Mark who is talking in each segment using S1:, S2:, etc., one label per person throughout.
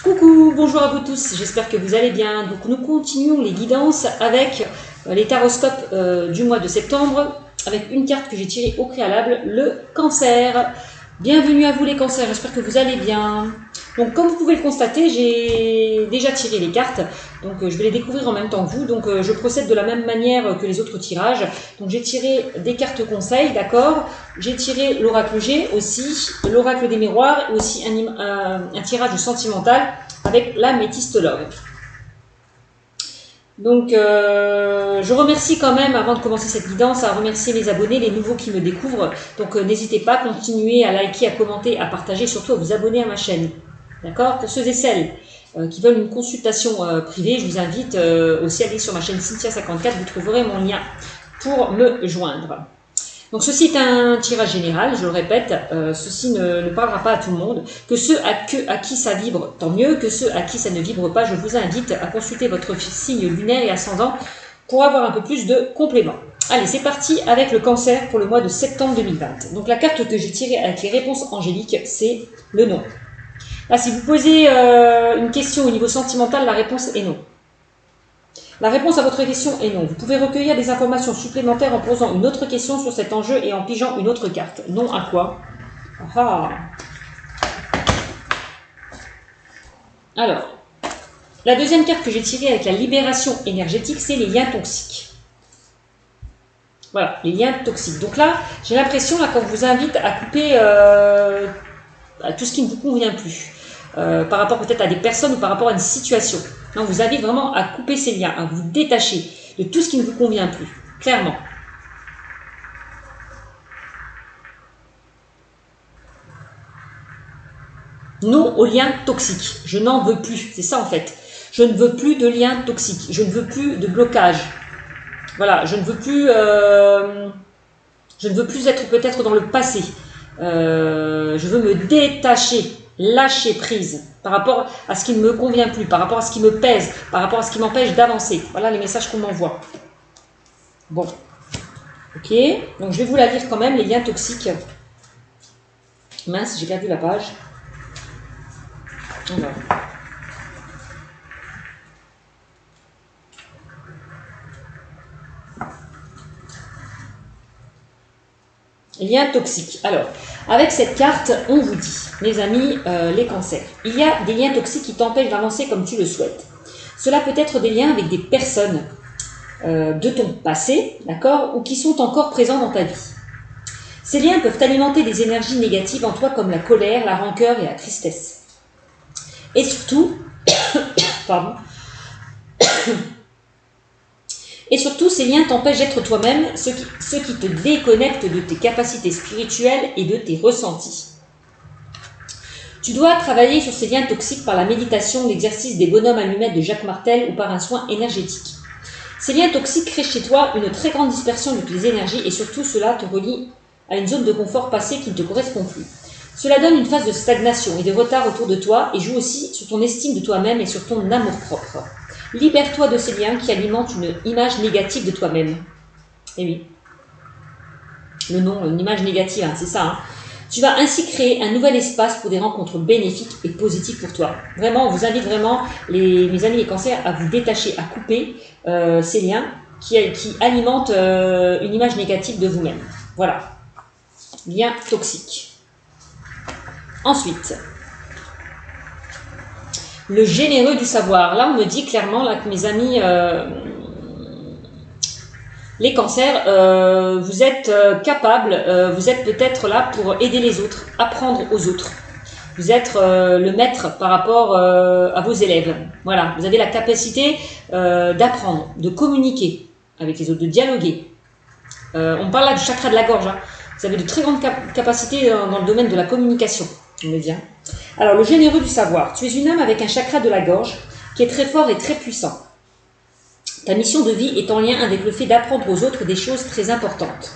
S1: Coucou, bonjour à vous tous, j'espère que vous allez bien. Donc nous continuons les guidances avec les taroscopes du mois de septembre, avec une carte que j'ai tirée au préalable, le cancer. Bienvenue à vous les cancers, j'espère que vous allez bien. Donc comme vous pouvez le constater, j'ai déjà tiré les cartes, donc je vais les découvrir en même temps que vous. Donc je procède de la même manière que les autres tirages. Donc j'ai tiré des cartes conseils, d'accord. J'ai tiré l'oracle G aussi, l'oracle des miroirs, et aussi un tirage sentimental avec la métiste love. Donc je remercie quand même, avant de commencer cette guidance, à remercier mes abonnés, les nouveaux qui me découvrent. Donc n'hésitez pas à continuer à liker, à commenter, à partager, surtout à vous abonner à ma chaîne. D'accord. Pour ceux et celles qui veulent une consultation privée, je vous invite aussi à aller sur ma chaîne Cynthia54, vous trouverez mon lien pour me joindre. Donc ceci est un tirage général, je le répète, ceci ne parlera pas à tout le monde. Que ceux à qui ça vibre, tant mieux. Que ceux à qui ça ne vibre pas, je vous invite à consulter votre signe lunaire et ascendant pour avoir un peu plus de compléments. Allez, c'est parti avec le cancer pour le mois de septembre 2020. Donc la carte que j'ai tirée avec les réponses angéliques, c'est le non. Là, si vous posez une question au niveau sentimental, la réponse est non. La réponse à votre question est non. Vous pouvez recueillir des informations supplémentaires en posant une autre question sur cet enjeu et en pigeant une autre carte. Non à quoi? Ah. Alors, la deuxième carte que j'ai tirée avec la libération énergétique, c'est les liens toxiques. Voilà, les liens toxiques. Donc là, j'ai l'impression qu'on vous invite à couper à tout ce qui ne vous convient plus. Par rapport peut-être à des personnes ou par rapport à une situation. On vous invite vraiment à couper ces liens, à vous détacher de tout ce qui ne vous convient plus, clairement. Non aux liens toxiques. Je n'en veux plus. C'est ça en fait. Je ne veux plus de liens toxiques. Je ne veux plus de blocage. Voilà, je ne veux plus être peut-être dans le passé. Je veux me détacher, lâcher prise par rapport à ce qui ne me convient plus, par rapport à ce qui me pèse, par rapport à ce qui m'empêche d'avancer. Voilà les messages qu'on m'envoie. Bon, ok, donc je vais vous la lire quand même, les liens toxiques. Mince, j'ai perdu la page. Alors. Liens toxiques. Alors, avec cette carte, on vous dit, mes amis, les cancers, il y a des liens toxiques qui t'empêchent d'avancer comme tu le souhaites. Cela peut être des liens avec des personnes de ton passé, d'accord, ou qui sont encore présents dans ta vie. Ces liens peuvent alimenter des énergies négatives en toi comme la colère, la rancœur et la tristesse. Et surtout, pardon, et surtout, ces liens t'empêchent d'être toi-même, ce qui te déconnecte de tes capacités spirituelles et de tes ressentis. Tu dois travailler sur ces liens toxiques par la méditation, l'exercice des bonhommes allumettes de Jacques Martel ou par un soin énergétique. Ces liens toxiques créent chez toi une très grande dispersion de tes énergies et surtout cela te relie à une zone de confort passée qui ne te correspond plus. Cela donne une phase de stagnation et de retard autour de toi et joue aussi sur ton estime de toi-même et sur ton amour-propre. Libère-toi de ces liens qui alimentent une image négative de toi-même. Eh oui. Le nom, une image négative, hein, c'est ça. Hein. Tu vas ainsi créer un nouvel espace pour des rencontres bénéfiques et positives pour toi. Vraiment, on vous invite vraiment, mes amis les cancers, à vous détacher, à couper ces liens qui alimentent une image négative de vous-même. Voilà. Liens toxiques. Ensuite, le généreux du savoir. Là, on me dit clairement là, que mes amis, les cancers, vous êtes capables, vous êtes peut-être là pour aider les autres, apprendre aux autres. Vous êtes le maître par rapport à vos élèves. Voilà, vous avez la capacité d'apprendre, de communiquer avec les autres, de dialoguer. On parle là du chakra de la gorge. Hein. Vous avez de très grandes capacités dans le domaine de la communication. On me dit. Hein. Alors, le généreux du savoir. Tu es une âme avec un chakra de la gorge qui est très fort et très puissant. Ta mission de vie est en lien avec le fait d'apprendre aux autres des choses très importantes.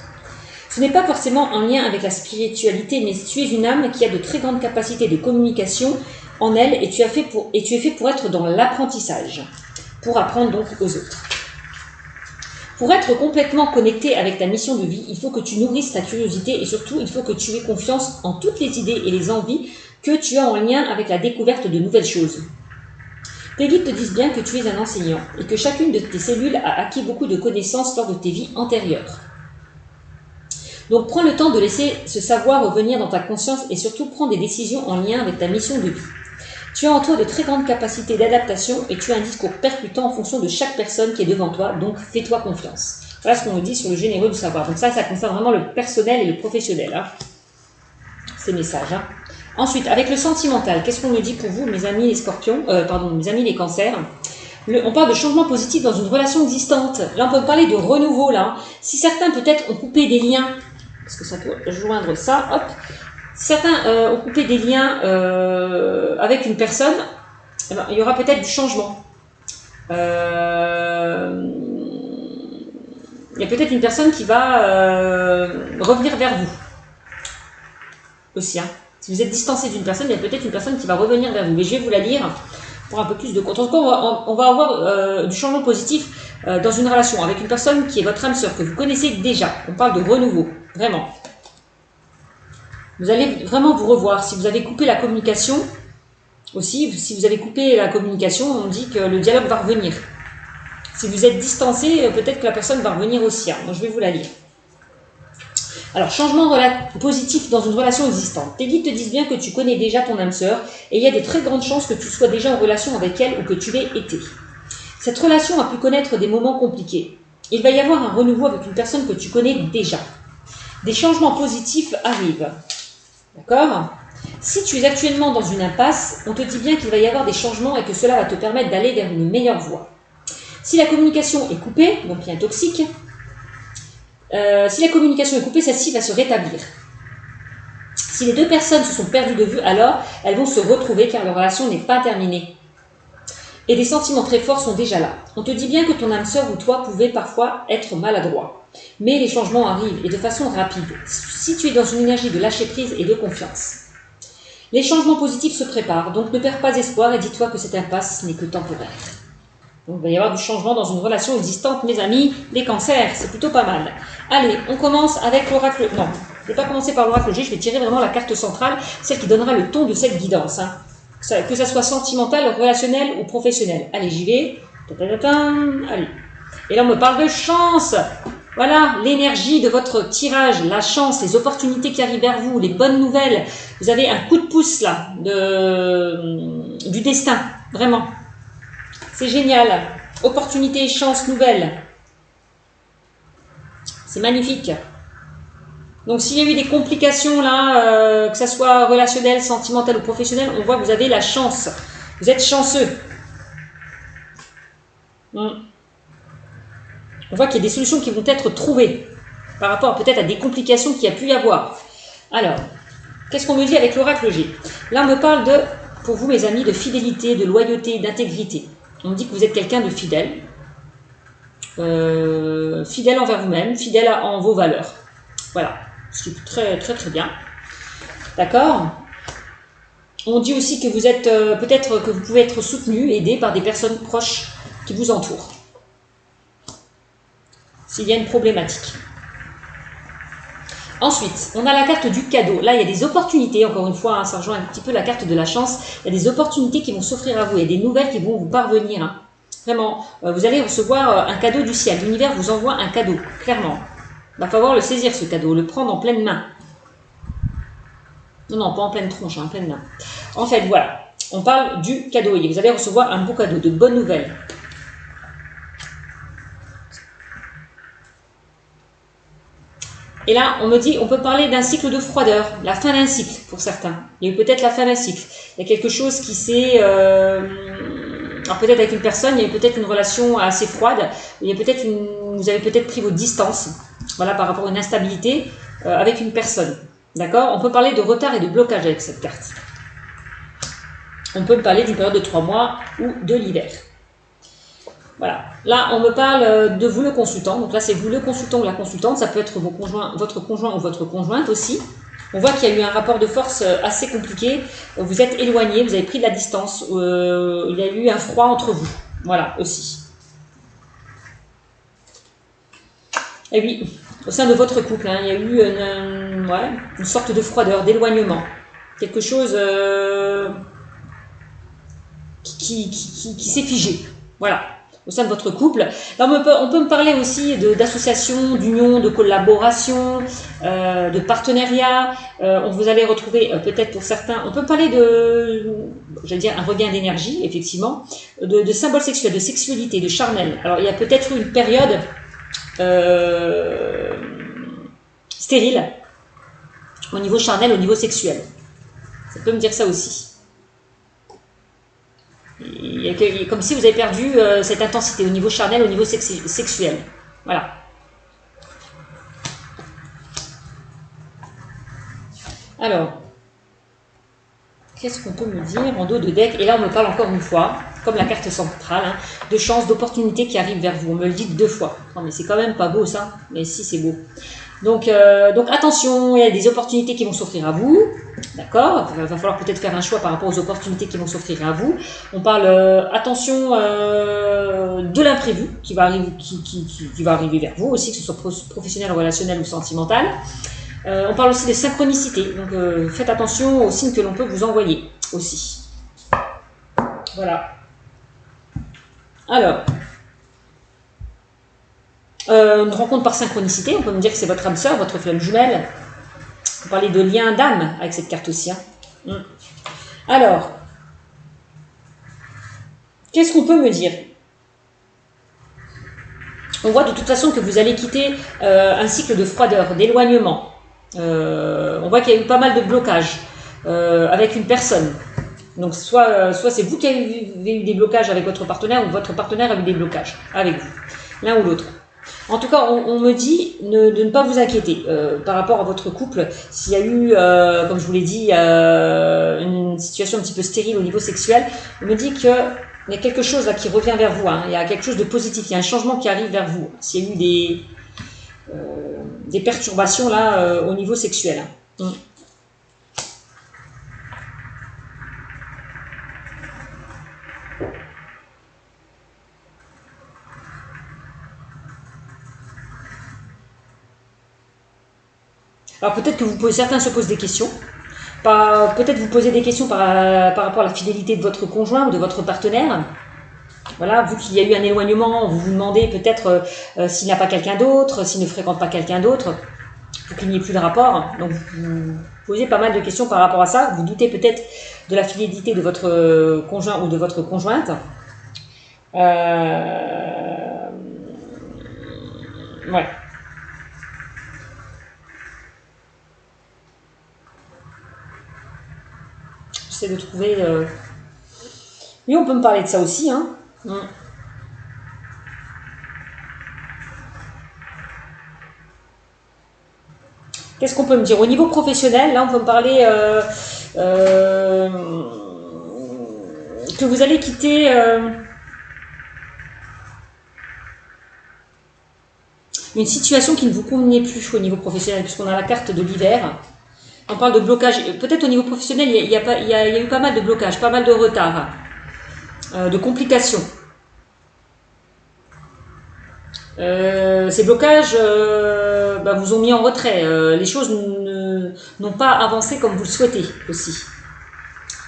S1: Ce n'est pas forcément en lien avec la spiritualité, mais tu es une âme qui a de très grandes capacités de communication en elle et tu es fait pour être dans l'apprentissage, pour apprendre donc aux autres. Pour être complètement connecté avec ta mission de vie, il faut que tu nourrisses ta curiosité et surtout, il faut que tu aies confiance en toutes les idées et les envies que tu as en lien avec la découverte de nouvelles choses. Tes guides te disent bien que tu es un enseignant et que chacune de tes cellules a acquis beaucoup de connaissances lors de tes vies antérieures. Donc prends le temps de laisser ce savoir revenir dans ta conscience et surtout prends des décisions en lien avec ta mission de vie. Tu as en toi de très grandes capacités d'adaptation et tu as un discours percutant en fonction de chaque personne qui est devant toi, donc fais-toi confiance. Voilà ce qu'on nous dit sur le généreux du savoir. Donc ça concerne vraiment le personnel et le professionnel, hein, ces messages. Hein. Ensuite, avec le sentimental, qu'est-ce qu'on nous dit pour vous, mes amis les scorpions, mes amis les cancers? On parle de changement positif dans une relation existante. Là, on peut parler de renouveau, là. Si certains, peut-être, ont coupé des liens, parce que ça peut joindre ça, hop. Certains ont coupé des liens avec une personne, eh ben, il y aura peut-être du changement. Il y a peut-être une personne qui va revenir vers vous. Aussi, hein. Si vous êtes distancé d'une personne, il y a peut-être une personne qui va revenir vers vous. Mais je vais vous la lire pour un peu plus de compte. En tout cas, on va avoir du changement positif dans une relation avec une personne qui est votre âme sœur, que vous connaissez déjà. On parle de renouveau, vraiment. Vous allez vraiment vous revoir. Si vous avez coupé la communication, aussi, si vous avez coupé la communication, on dit que le dialogue va revenir. Si vous êtes distancé, peut-être que la personne va revenir aussi. Hein. Donc, je vais vous la lire. Alors, changement positif dans une relation existante. Tes guides te disent bien que tu connais déjà ton âme sœur et il y a des très grandes chances que tu sois déjà en relation avec elle ou que tu l'aies été. Cette relation a pu connaître des moments compliqués. Il va y avoir un renouveau avec une personne que tu connais déjà. Des changements positifs arrivent. D'accord ? Si tu es actuellement dans une impasse, on te dit bien qu'il va y avoir des changements et que cela va te permettre d'aller vers une meilleure voie. Si la communication est coupée, donc lien toxique, si la communication est coupée, celle-ci va se rétablir. Si les deux personnes se sont perdues de vue, alors elles vont se retrouver car leur relation n'est pas terminée. Et des sentiments très forts sont déjà là. On te dit bien que ton âme sœur ou toi pouvez parfois être maladroit. Mais les changements arrivent et de façon rapide. Si tu es dans une énergie de lâcher prise et de confiance. Les changements positifs se préparent, donc ne perds pas espoir et dis-toi que cette impasse n'est que temporaire. Donc, il va y avoir du changement dans une relation existante, mes amis, les cancers, c'est plutôt pas mal. Allez, on commence avec l'oracle. Non, je ne vais pas commencer par l'oracle G, je vais tirer vraiment la carte centrale, celle qui donnera le ton de cette guidance. Hein. Que ça soit sentimental, relationnel ou professionnel. Allez, j'y vais. Allez. Et là, on me parle de chance. Voilà, l'énergie de votre tirage, la chance, les opportunités qui arrivent vers vous, les bonnes nouvelles. Vous avez un coup de pouce là, du destin, vraiment. C'est génial. Opportunité, chance, nouvelle. C'est magnifique. Donc, s'il y a eu des complications là, que ce soit relationnel, sentimental ou professionnel, on voit que vous avez la chance. Vous êtes chanceux. On voit qu'il y a des solutions qui vont être trouvées par rapport peut-être à des complications qu'il y a pu y avoir. Alors, qu'est-ce qu'on me dit avec l'oracle G? Là, on me parle de, pour vous mes amis, de fidélité, de loyauté, d'intégrité. On me dit que vous êtes quelqu'un de fidèle. Fidèle envers vous-même, fidèle en vos valeurs. Voilà, c'est très très très bien. D'accord. On dit aussi que vous êtes, peut-être que vous pouvez être soutenu, aidé par des personnes proches qui vous entourent. S'il y a une problématique. Ensuite, on a la carte du cadeau. Là, il y a des opportunités, encore une fois, hein, ça rejoint un petit peu la carte de la chance. Il y a des opportunités qui vont s'offrir à vous, il y a des nouvelles qui vont vous parvenir. Hein. Vraiment, vous allez recevoir un cadeau du ciel. L'univers vous envoie un cadeau, clairement. Il va falloir le saisir, ce cadeau, le prendre en pleine main. Non, pas en pleine tronche, en pleine main. En fait, voilà, on parle du cadeau. Et vous allez recevoir un beau cadeau, de bonnes nouvelles. Et là, on me dit, on peut parler d'un cycle de froideur, la fin d'un cycle pour certains. Il y a eu peut-être la fin d'un cycle. Il y a quelque chose qui s'est... alors peut-être avec une personne, il y a eu peut-être une relation assez froide. Il y a peut-être vous avez peut-être pris vos distances, voilà, par rapport à une instabilité avec une personne. D'accord? On peut parler de retard et de blocage avec cette carte. On peut parler d'une période de 3 mois ou de l'hiver. Voilà. Là, on me parle de vous le consultant. Donc là, c'est vous le consultant ou la consultante. Ça peut être votre conjoint ou votre conjointe aussi. On voit qu'il y a eu un rapport de force assez compliqué. Vous êtes éloigné, vous avez pris de la distance. Il y a eu un froid entre vous. Voilà, aussi. Et oui, au sein de votre couple, hein, il y a eu une sorte de froideur, d'éloignement. quelque chose qui s'est figé. Voilà, au sein de votre couple. Là, on peut me parler aussi d'association, d'union, de collaboration, de partenariat. Vous allez retrouver, peut-être pour certains, on peut parler j'allais dire, un regain d'énergie, effectivement, de symboles sexuels, de sexualité, de charnel. Alors, il y a peut-être une période stérile au niveau charnel, au niveau sexuel. Ça peut me dire ça aussi. Comme si vous avez perdu cette intensité au niveau charnel, au niveau sexuel. Voilà. Alors, qu'est-ce qu'on peut me dire en dos de deck? Et là, on me parle encore une fois, comme la carte centrale, hein, de chances, d'opportunités qui arrivent vers vous. On me le dit 2 fois. Non, mais c'est quand même pas beau, ça. Mais si, c'est beau. Donc attention, il y a des opportunités qui vont s'offrir à vous. D'accord, il va falloir peut-être faire un choix par rapport aux opportunités qui vont s'offrir à vous. On parle, attention, de l'imprévu qui va arriver vers vous aussi, que ce soit professionnel, relationnel ou sentimental. On parle aussi de synchronicité, donc faites attention aux signes que l'on peut vous envoyer aussi. Voilà. Alors, une rencontre par synchronicité, on peut me dire que c'est votre âme sœur, votre flamme jumelle. On parlait de lien d'âme avec cette carte aussi. Hein. Alors, qu'est-ce qu'on peut me dire? On voit de toute façon que vous allez quitter un cycle de froideur, d'éloignement. On voit qu'il y a eu pas mal de blocages avec une personne. Donc, soit c'est vous qui avez eu des blocages avec votre partenaire ou votre partenaire a eu des blocages avec vous, l'un ou l'autre. En tout cas, on me dit de ne pas vous inquiéter par rapport à votre couple. S'il y a eu, comme je vous l'ai dit, une situation un petit peu stérile au niveau sexuel, on me dit qu'il y a quelque chose là qui revient vers vous. Hein. Il y a quelque chose de positif, il y a un changement qui arrive vers vous. S'il y a eu des perturbations là au niveau sexuel. Hein. Alors peut-être que certains se posent des questions. Peut-être vous posez des questions par rapport à la fidélité de votre conjoint ou de votre partenaire. Voilà, vu qu'il y a eu un éloignement, vous vous demandez peut-être s'il n'a pas quelqu'un d'autre, s'il ne fréquente pas quelqu'un d'autre, pour qu'il n'y ait plus de rapport. Donc vous posez pas mal de questions par rapport à ça. Vous doutez peut-être de la fidélité de votre conjoint ou de votre conjointe. Ouais. J'essaie de trouver... Oui, on peut me parler de ça aussi. Hein. Qu'est-ce qu'on peut me dire? Au niveau professionnel, là, on peut me parler que vous allez quitter... une situation qui ne vous convenait plus au niveau professionnel, puisqu'on a la carte de l'hiver. On parle de blocage. Peut-être au niveau professionnel, il y a eu pas mal de blocages, pas mal de retard, de complications. Ces blocages vous ont mis en retrait. Les choses n'ont pas avancé comme vous le souhaitez aussi.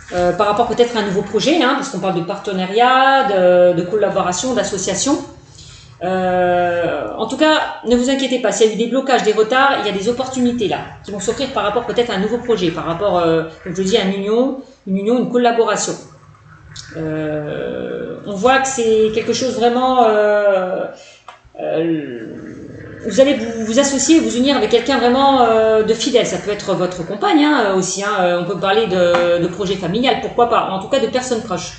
S1: Par rapport peut-être à un nouveau projet, hein, parce qu'on parle de partenariat, de collaboration, d'association. En tout cas, ne vous inquiétez pas, s'il y a eu des blocages, des retards, il y a des opportunités là, qui vont s'offrir par rapport peut-être à un nouveau projet, par rapport, comme je dis, à une collaboration. On voit que c'est quelque chose vraiment... vous allez vous associer, vous unir avec quelqu'un vraiment de fidèle. Ça peut être votre compagne hein, aussi. Hein. On peut parler de projet familial, pourquoi pas. En tout cas, de personnes proches.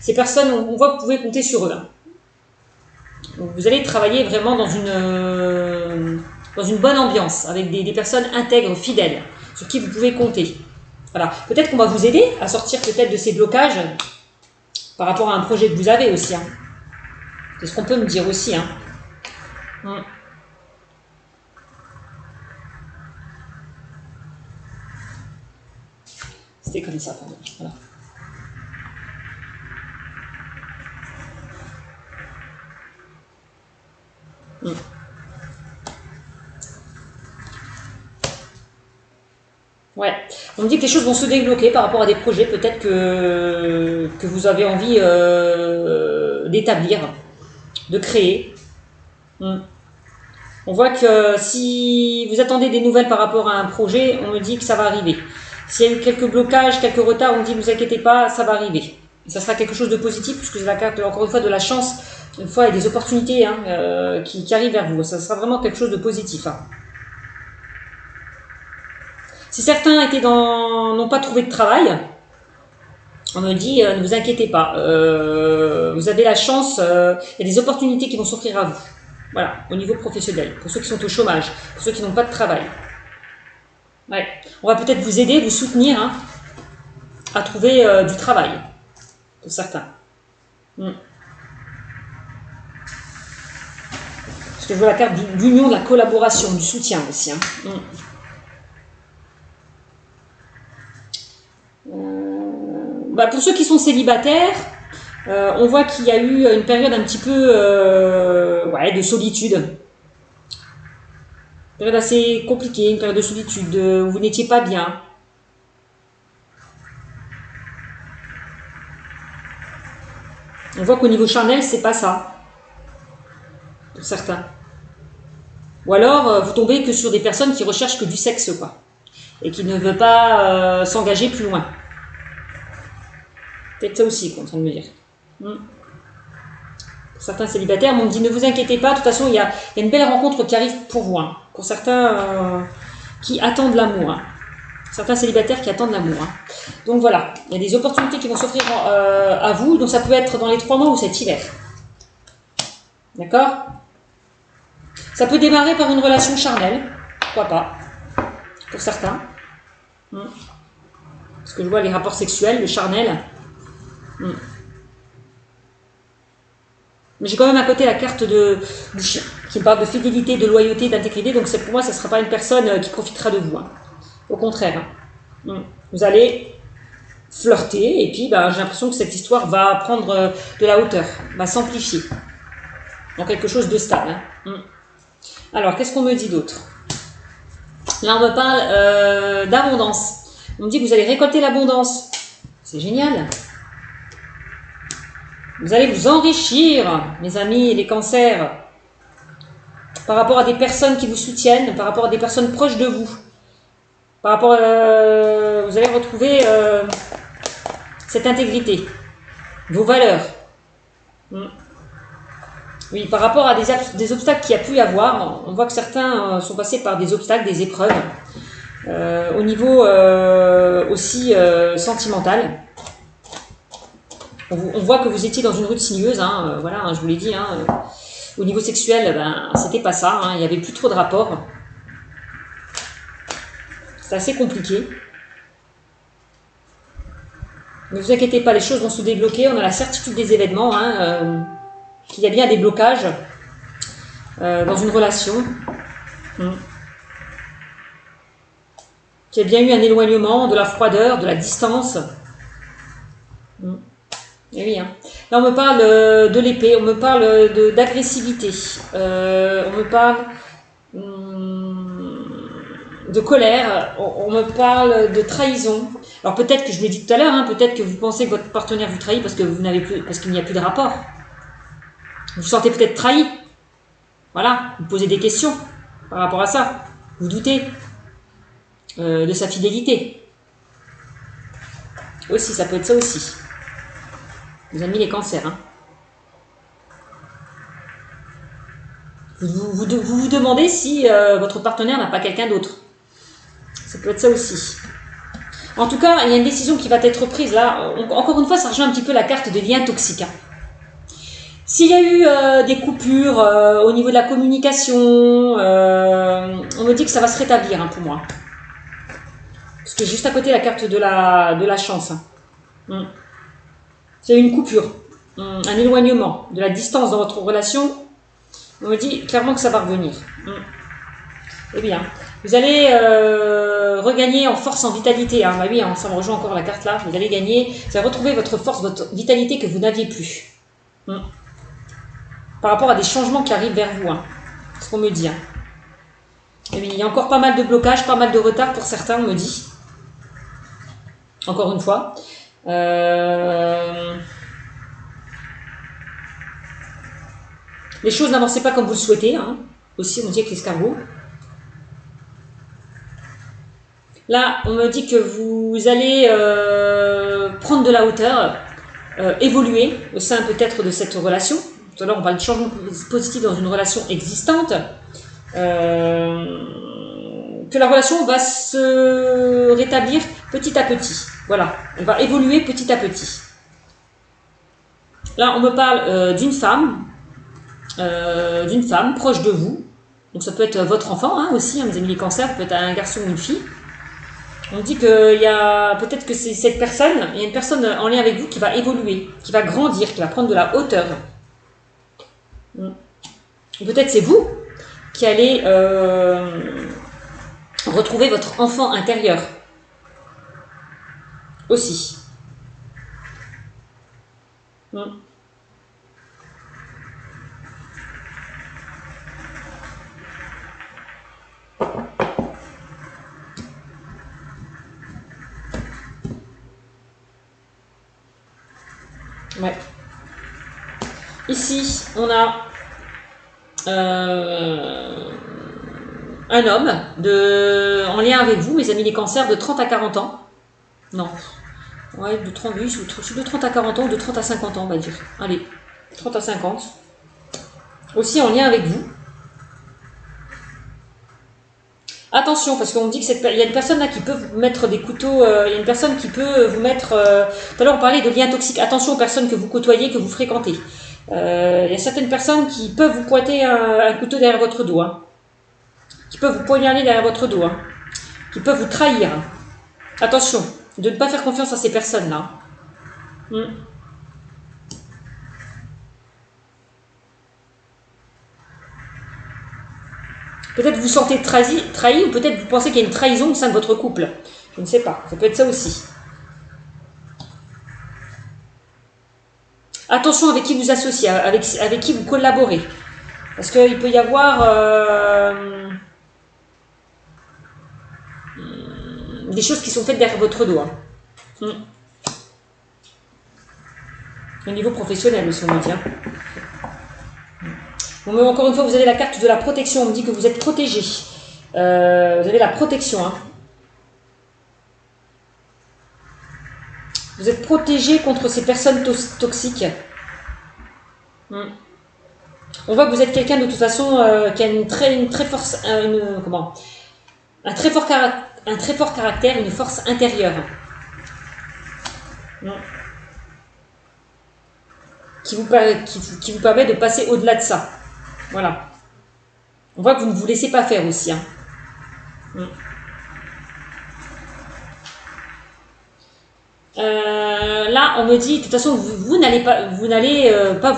S1: Ces personnes, on voit que vous pouvez compter sur eux. Hein. Donc, vous allez travailler vraiment dans une bonne ambiance, avec des personnes intègres, fidèles, sur qui vous pouvez compter. Voilà. Peut-être qu'on va vous aider à sortir peut-être de ces blocages par rapport à un projet que vous avez aussi. Hein. C'est ce qu'on peut me dire aussi. Hein. C'était comme ça pour moi. Voilà. Ouais, on me dit que les choses vont se débloquer par rapport à des projets peut-être que vous avez envie d'établir, de créer. Hmm. On voit que si vous attendez des nouvelles par rapport à un projet, on me dit que ça va arriver. S'il y a eu quelques blocages, quelques retards, on me dit ne vous inquiétez pas, ça va arriver. Et ça sera quelque chose de positif puisque c'est la carte, encore une fois, de la chance. Une fois, il y a des opportunités qui arrivent vers vous. Ça sera vraiment quelque chose de positif. Hein. Si certains n'ont pas trouvé de travail, on me dit ne vous inquiétez pas. Vous avez la chance, il y a des opportunités qui vont s'offrir à vous. Voilà, au niveau professionnel, pour ceux qui sont au chômage, pour ceux qui n'ont pas de travail. Ouais. On va peut-être vous aider, vous soutenir hein, à trouver du travail, pour certains. Parce que je vois la carte d'union, de la collaboration, du soutien aussi. Hein. Pour ceux qui sont célibataires, on voit qu'il y a eu une période un petit peu de solitude. Une période assez compliquée, une période de solitude où vous n'étiez pas bien. On voit qu'au niveau charnel, c'est pas ça. Pour certains. Ou alors, vous tombez que sur des personnes qui recherchent que du sexe, quoi. Et qui ne veulent pas s'engager plus loin. Peut-être ça aussi, qu'on est en train de me dire. Pour certains célibataires, on me dit ne vous inquiétez pas, de toute façon, il y a une belle rencontre qui arrive pour vous. Hein. Pour certains qui attendent l'amour. Hein. Certains célibataires qui attendent l'amour. Hein. Donc voilà, il y a des opportunités qui vont s'offrir à vous, donc ça peut être dans les 3 mois ou cet hiver. D'accord? Ça peut démarrer par une relation charnelle, pourquoi pas, pour certains. Parce que je vois les rapports sexuels, le charnel. Mais j'ai quand même à côté la carte du chien, qui parle de fidélité, de loyauté, d'intégrité, donc pour moi, ça ne sera pas une personne qui profitera de vous. Hein. Au contraire. Hein. Vous allez flirter, et puis j'ai l'impression que cette histoire va prendre de la hauteur, va s'amplifier, dans quelque chose de stable. Hein. Alors, qu'est-ce qu'on me dit d'autre? Là, on me parle d'abondance. On me dit que vous allez récolter l'abondance. C'est génial. Vous allez vous enrichir, mes amis, les cancers, par rapport à des personnes qui vous soutiennent, par rapport à des personnes proches de vous. Par rapport à... vous allez retrouver cette intégrité, vos valeurs. Oui, par rapport à des obstacles qu'il y a pu y avoir, on voit que certains sont passés par des obstacles, des épreuves, au niveau aussi sentimental. On voit que vous étiez dans une route sinueuse, hein, voilà, hein, je vous l'ai dit. Hein, au niveau sexuel, c'était pas ça, hein, il n'y avait plus trop de rapports. C'est assez compliqué. Ne vous inquiétez pas, les choses vont se débloquer. On a la certitude des événements, hein, qu'il y a bien des blocages dans une relation. Qu'il y a bien eu un éloignement, de la froideur, de la distance. Et oui, hein. Là, on me parle de l'épée, on me parle d'agressivité, on me parle de colère, on me parle de trahison. Alors peut-être que je l'ai dit tout à l'heure, hein, peut-être que vous pensez que votre partenaire vous trahit parce que vous n'avez plus, parce qu'il n'y a plus de rapport. Vous vous sentez peut-être trahi. Voilà, vous posez des questions par rapport à ça. Vous doutez de sa fidélité. Aussi, ça peut être ça aussi. Vous avez mis les cancers. Hein. Vous vous demandez si votre partenaire n'a pas quelqu'un d'autre. Ça peut être ça aussi. En tout cas, il y a une décision qui va être prise là. Encore une fois, ça rejoint un petit peu la carte des liens toxiques. Hein. S'il y a eu des coupures au niveau de la communication, on me dit que ça va se rétablir hein, pour moi. Parce que juste à côté, la carte de la chance. Hein. C'est une coupure, un éloignement, de la distance dans votre relation. On me dit clairement que ça va revenir. Eh bien, vous allez regagner en force, en vitalité. Hein. Bah oui, ça me rejoint encore la carte là. Vous allez gagner, vous allez retrouver votre force, votre vitalité que vous n'aviez plus. Par rapport à des changements qui arrivent vers vous. Hein. C'est ce qu'on me dit. Hein. Eh bien, il y a encore pas mal de blocages, pas mal de retard pour certains, on me dit. encore une fois. Les choses n'avancent pas comme vous le souhaitez, hein. Aussi, on me dit avec l'escargot. Là, on me dit que vous allez prendre de la hauteur, évoluer au sein peut-être de cette relation. Tout à l'heure, on parle de changement positif dans une relation existante. Que la relation va se rétablir petit à petit. Voilà, on va évoluer petit à petit. Là, on me parle d'une femme proche de vous. Donc ça peut être votre enfant hein, aussi, hein, mes amis les cancers, ça peut être un garçon ou une fille. On dit qu'il y a peut-être que c'est cette personne, il y a une personne en lien avec vous qui va évoluer, qui va grandir, qui va prendre de la hauteur. Peut-être c'est vous qui allez retrouver votre enfant intérieur aussi. Ouais. Ici, on a un homme en lien avec vous, mes amis les cancers, de 30 à 40 ans. Non. Ouais, de 30, oui, de 30 à 40 ans ou de 30 à 50 ans, on va dire. Allez, 30 à 50. Aussi en lien avec vous. Attention, parce qu'on me dit qu'il y a une personne là qui peut vous mettre des couteaux, il y a une personne qui peut vous mettre... tout à l'heure, on parlait de liens toxiques. Attention aux personnes que vous côtoyez, que vous fréquentez. Il y a certaines personnes qui peuvent vous pointer un couteau derrière votre dos, hein, qui peuvent vous poignarder derrière votre dos, hein, qui peuvent vous trahir. Attention, de ne pas faire confiance à ces personnes-là. Peut-être vous vous sentez trahi ou peut-être vous pensez qu'il y a une trahison au sein de votre couple. Je ne sais pas, ça peut être ça aussi. Attention avec qui vous associez, avec qui vous collaborez. Parce qu'il peut y avoir des choses qui sont faites derrière votre dos. Hein. Au niveau professionnel aussi, on me dit. Hein. Bon, mais encore une fois, vous avez la carte de la protection. On me dit que vous êtes protégé. Vous avez la protection. Hein. Vous êtes protégé contre ces personnes toxiques. On voit que vous êtes quelqu'un de toute façon qui a un très fort caractère, une force intérieure. Qui vous permet de passer au-delà de ça. Voilà. On voit que vous ne vous laissez pas faire aussi. Hein. Là, on me dit, de toute façon, vous n'allez pas vous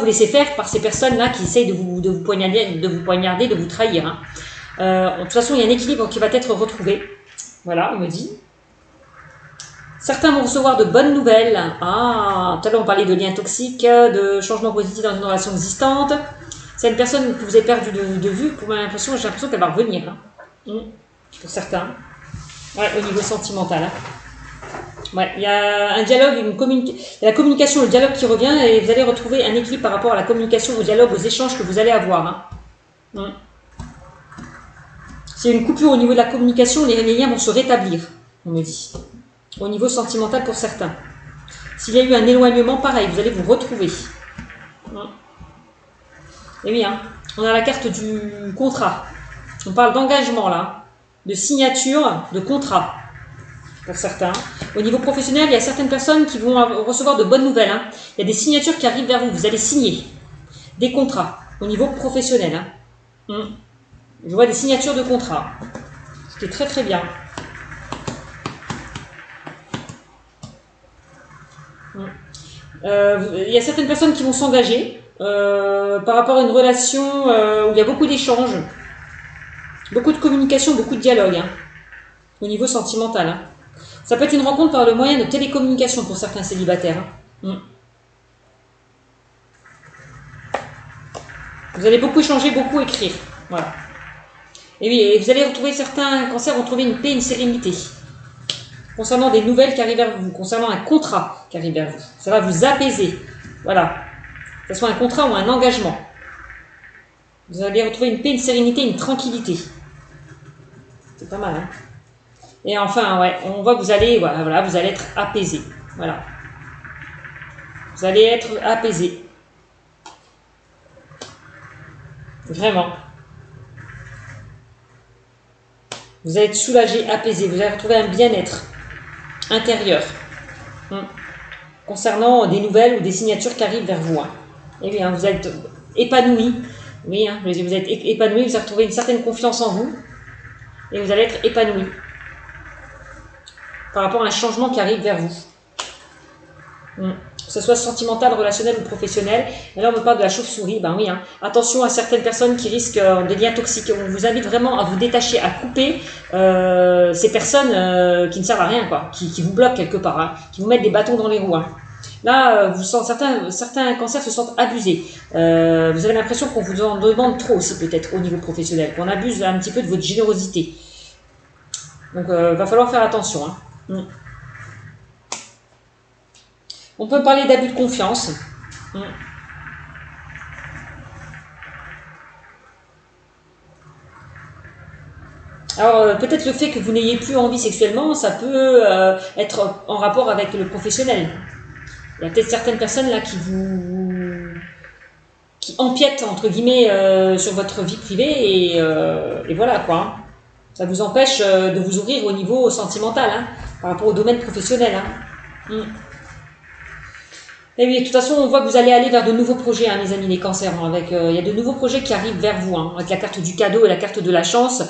S1: laisser faire par ces personnes-là qui essayent de vous poignarder, de vous trahir. Hein. De toute façon, il y a un équilibre qui va être retrouvé. Voilà, on me dit. Certains vont recevoir de bonnes nouvelles. Ah, tout à l'heure, on parlait de liens toxiques, de changements positifs dans une relation existante. C'est une personne que vous avez perdue de vue. J'ai l'impression qu'elle va revenir. Hein. Pour certains. Ouais, au niveau sentimental. Hein. Ouais, il y a un dialogue, il y a la communication, le dialogue qui revient et vous allez retrouver un équilibre par rapport à la communication, au dialogue, aux échanges que vous allez avoir. Hein. S'il y a une coupure au niveau de la communication, les liens vont se rétablir, on me dit. Au niveau sentimental pour certains. S'il y a eu un éloignement, pareil, vous allez vous retrouver. Et oui, hein, on a la carte du contrat. On parle d'engagement là, de signature, de contrat. Pour certains. Au niveau professionnel, il y a certaines personnes qui vont recevoir de bonnes nouvelles. Hein. Il y a des signatures qui arrivent vers vous. Vous allez signer des contrats au niveau professionnel. Hein. Je vois des signatures de contrats. Ce qui est très très bien. Il y a certaines personnes qui vont s'engager par rapport à une relation où il y a beaucoup d'échanges, beaucoup de communication, beaucoup de dialogue. Hein. Au niveau sentimental. Hein. Ça peut être une rencontre par le moyen de télécommunication pour certains célibataires. Hein. Vous allez beaucoup échanger, beaucoup écrire. Voilà. Et oui, et vous allez retrouver certains cancers vont trouver une paix, une sérénité. concernant des nouvelles qui arrivent vers vous, concernant un contrat qui arrive vers vous. Ça va vous apaiser. Voilà. Que ce soit un contrat ou un engagement. Vous allez retrouver une paix, une sérénité, une tranquillité. C'est pas mal, hein. Et enfin, ouais, on voit que vous allez, voilà, vous allez être apaisé. Voilà. Vous allez être apaisé. Vraiment. Vous allez être soulagé, apaisé. Vous allez retrouver un bien-être intérieur. Concernant des nouvelles ou des signatures qui arrivent vers vous. Hein. Et bien, vous êtes épanoui. Oui, hein, vous êtes épanoui, vous allez retrouver une certaine confiance en vous. Et vous allez être épanoui. Par rapport à un changement qui arrive vers vous. Que ce soit sentimental, relationnel ou professionnel. Et là, on me parle de la chauve-souris. Ben oui, hein. Attention à certaines personnes qui risquent des liens toxiques. On vous invite vraiment à vous détacher, à couper ces personnes qui ne servent à rien, quoi, qui vous bloquent quelque part, hein, qui vous mettent des bâtons dans les roues. Hein. Là, certains cancers se sentent abusés. Vous avez l'impression qu'on vous en demande trop aussi, peut-être, au niveau professionnel, qu'on abuse un petit peu de votre générosité. Donc, va falloir faire attention. Hein. On peut parler d'abus de confiance. Alors, peut-être le fait que vous n'ayez plus envie sexuellement, ça peut être en rapport avec le professionnel. Il y a peut-être certaines personnes là qui empiètent, entre guillemets, sur votre vie privée et voilà, quoi. Ça vous empêche de vous ouvrir au niveau sentimental, hein, par rapport au domaine professionnel. Hein. Et oui, de toute façon, on voit que vous allez aller vers de nouveaux projets, hein, mes amis, les cancers. Hein, il y a de nouveaux projets qui arrivent vers vous, hein, avec la carte du cadeau et la carte de la chance,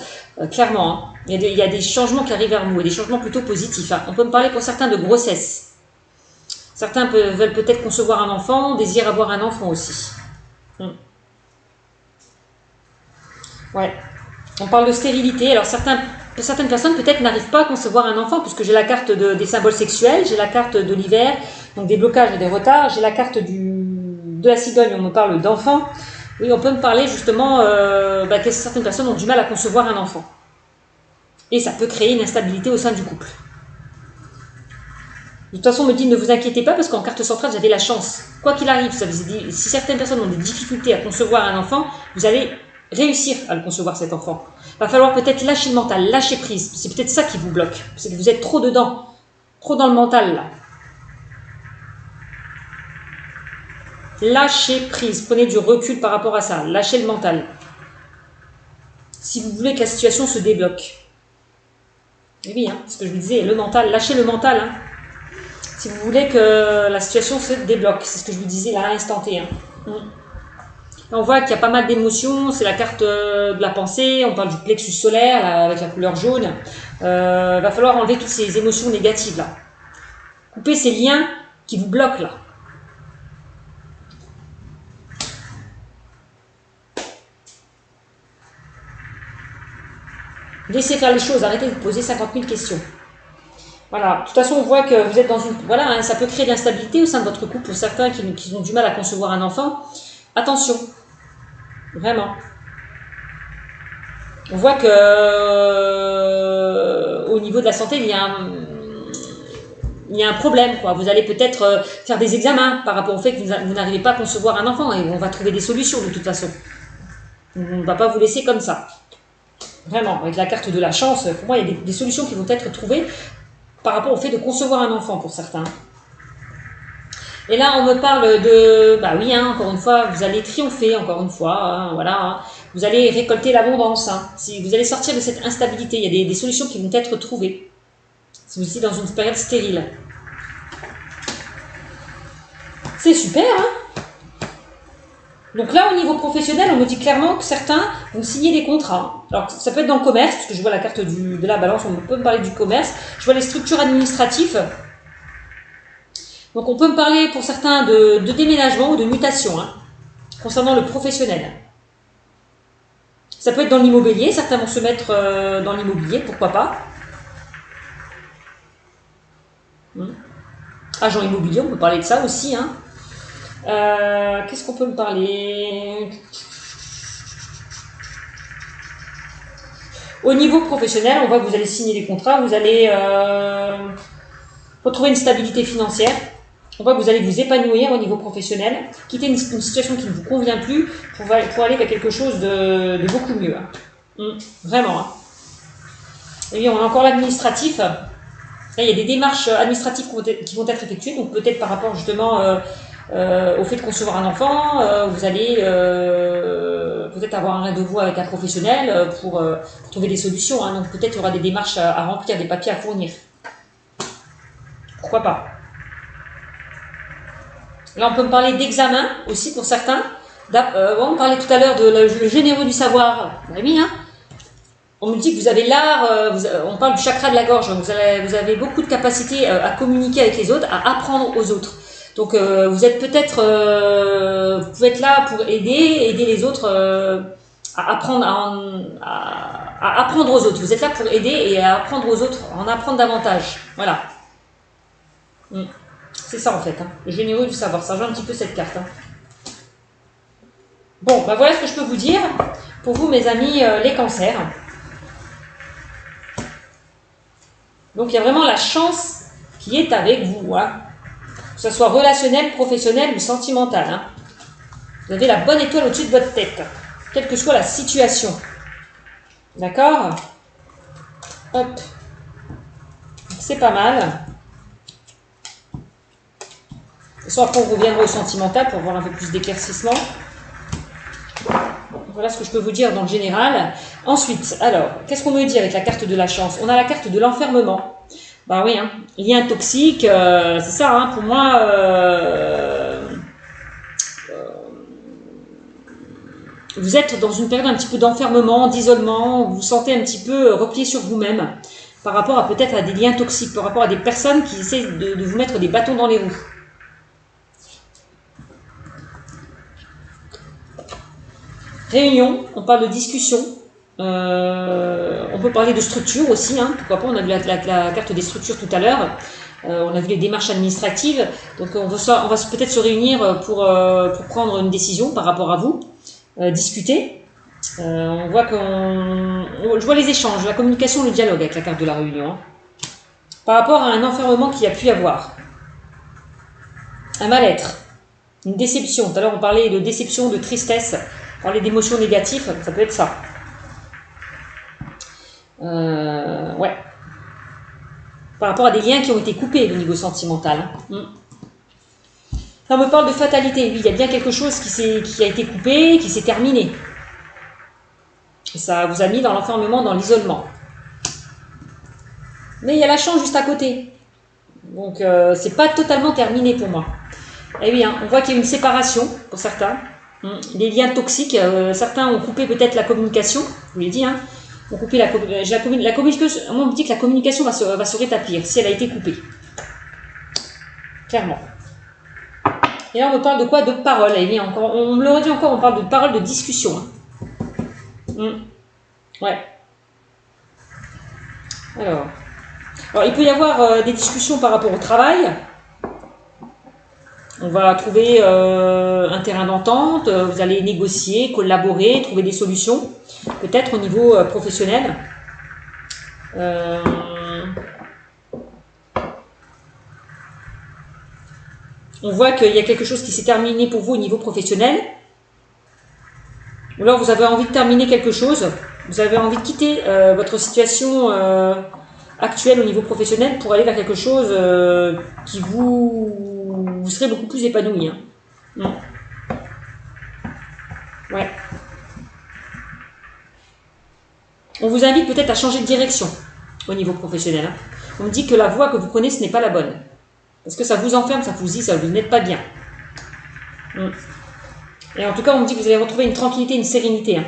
S1: clairement. Hein. Il y a des changements qui arrivent vers vous, et des changements plutôt positifs. Hein. On peut me parler pour certains de grossesse. Certains veulent peut-être concevoir un enfant, désirent avoir un enfant aussi. Ouais. On parle de stérilité. Alors, certaines personnes peut-être n'arrivent pas à concevoir un enfant, puisque j'ai la carte des symboles sexuels, j'ai la carte de l'hiver, donc des blocages et des retards, j'ai la carte de la cigogne, on me parle d'enfant. Oui, on peut me parler justement que certaines personnes ont du mal à concevoir un enfant. Et ça peut créer une instabilité au sein du couple. De toute façon, on me dit ne vous inquiétez pas, parce qu'en carte centrale, j'avais la chance. Quoi qu'il arrive, si certaines personnes ont des difficultés à concevoir un enfant, vous allez réussir à le concevoir, cet enfant. Il va falloir peut-être lâcher le mental, lâcher prise. C'est peut-être ça qui vous bloque. C'est que vous êtes trop dedans, trop dans le mental, là. Lâchez prise, prenez du recul par rapport à ça, lâchez le mental. Si vous voulez que la situation se débloque. Et oui, hein, ce que je vous disais, le mental, lâchez le mental. Hein. Si vous voulez que la situation se débloque, c'est ce que je vous disais là à l'instant T. Hein. On voit qu'il y a pas mal d'émotions, c'est la carte de la pensée, on parle du plexus solaire là, avec la couleur jaune. Va falloir enlever toutes ces émotions négatives là. Couper ces liens qui vous bloquent là. Laissez faire les choses, arrêtez de vous poser 50 000 questions. Voilà, de toute façon, on voit que vous êtes dans une... Voilà, hein, ça peut créer de l'instabilité au sein de votre couple pour certains qui ont du mal à concevoir un enfant. Attention, vraiment. On voit que au niveau de la santé, il y a un problème, quoi. Vous allez peut-être faire des examens par rapport au fait que vous n'arrivez pas à concevoir un enfant et on va trouver des solutions de toute façon. On ne va pas vous laisser comme ça. Vraiment, avec la carte de la chance, pour moi, il y a des solutions qui vont être trouvées par rapport au fait de concevoir un enfant pour certains. Et là, on me parle de... Bah oui, hein, encore une fois, vous allez triompher, encore une fois, hein, voilà. Hein, vous allez récolter l'abondance. Hein, si vous allez sortir de cette instabilité, il y a des solutions qui vont être trouvées. Si vous êtes dans une période stérile. C'est super, hein. Donc là, au niveau professionnel, on me dit clairement que certains vont signer des contrats. Alors, ça peut être dans le commerce, parce que je vois la carte de la balance, on peut me parler du commerce. Je vois les structures administratives. Donc, on peut me parler pour certains de déménagement ou de mutation, hein, concernant le professionnel. Ça peut être dans l'immobilier, certains vont se mettre dans l'immobilier, pourquoi pas. Agent immobilier, on peut parler de ça aussi, hein. Qu'est-ce qu'on peut me parler? Au niveau professionnel, on voit que vous allez signer des contrats, vous allez retrouver une stabilité financière. On voit que vous allez vous épanouir au niveau professionnel, quitter une situation qui ne vous convient plus pour aller vers quelque chose de beaucoup mieux. Vraiment. Et bien, on a encore l'administratif. Là, il y a des démarches administratives qui vont être effectuées, donc peut-être par rapport justement au fait de concevoir un enfant, vous allez peut-être avoir un rendez-vous avec un professionnel pour trouver des solutions. Donc peut-être il y aura des démarches à remplir, des papiers à fournir. Pourquoi pas? Là, on peut me parler d'examen aussi pour certains. On parlait tout à l'heure de le généreux du savoir. Vous avez mis, hein? On me dit que vous avez l'art, on parle du chakra de la gorge, vous avez beaucoup de capacité à communiquer avec les autres, à apprendre aux autres. Donc vous êtes peut-être, vous pouvez être là pour aider les autres à apprendre à apprendre aux autres. Vous êtes là pour aider et à apprendre aux autres, en apprendre davantage. Voilà. C'est ça en fait, le généreux du savoir. Ça joue un petit peu cette carte. Bon, bah voilà ce que je peux vous dire pour vous, mes amis, les cancers. Donc il y a vraiment la chance qui est avec vous, que ce soit relationnel, professionnel ou sentimental. Vous avez la bonne étoile au-dessus de votre tête, quelle que soit la situation. D'accord? Hop. C'est pas mal. Soit après on reviendra au sentimental pour voir un peu plus d'éclaircissement. Voilà ce que je peux vous dire dans le général. Ensuite, alors, qu'est-ce qu'on me dit avec la carte de la chance? On a la carte de l'enfermement. Bah oui, lien toxique, c'est ça, pour moi. Vous êtes dans une période un petit peu d'enfermement, d'isolement, vous vous sentez un petit peu replié sur vous-même par rapport à peut-être à des liens toxiques, par rapport à des personnes qui essaient de vous mettre des bâtons dans les roues. Réunion, on parle de discussion, on peut parler de structure aussi, pourquoi pas, on a vu la carte des structures tout à l'heure, on a vu les démarches administratives, donc on va peut-être se réunir pour prendre une décision par rapport à vous, discuter, on voit je vois les échanges, la communication, le dialogue avec la carte de la réunion, par rapport à un enfermement qu'il y a pu y avoir, un mal-être, une déception, tout à l'heure on parlait de déception, de tristesse, parler d'émotions négatives, ça peut être ça. Ouais. Par rapport à des liens qui ont été coupés au niveau sentimental. Là, on me parle de fatalité. Oui, il y a bien quelque chose qui a été coupé, qui s'est terminé. Et ça vous a mis dans l'enfermement, dans l'isolement. Mais il y a la chance juste à côté. Donc, c'est pas totalement terminé pour moi. Et oui, on voit qu'il y a une séparation pour certains. Les liens toxiques, certains ont coupé peut-être la communication, je vous l'ai dit, ont coupé la communication. Moi, on me dit que la communication va se rétablir si elle a été coupée. Clairement. Et là, on me parle de quoi? De parole. On me l'aurait dit encore, on parle de parole, de discussion. Ouais. Alors, il peut y avoir des discussions par rapport au travail. On va trouver un terrain d'entente, vous allez négocier, collaborer, trouver des solutions, peut-être au niveau professionnel. On voit qu'il y a quelque chose qui s'est terminé pour vous au niveau professionnel. Ou alors vous avez envie de terminer quelque chose, vous avez envie de quitter votre situation actuelle au niveau professionnel pour aller vers quelque chose qui vous serez beaucoup plus épanoui. Ouais. On vous invite peut-être à changer de direction au niveau professionnel. On me dit que la voie que vous prenez, ce n'est pas la bonne. Parce que ça vous enferme, ça vous dit, ça vous n'êtes pas bien. Et en tout cas, on me dit que vous allez retrouver une tranquillité, une sérénité.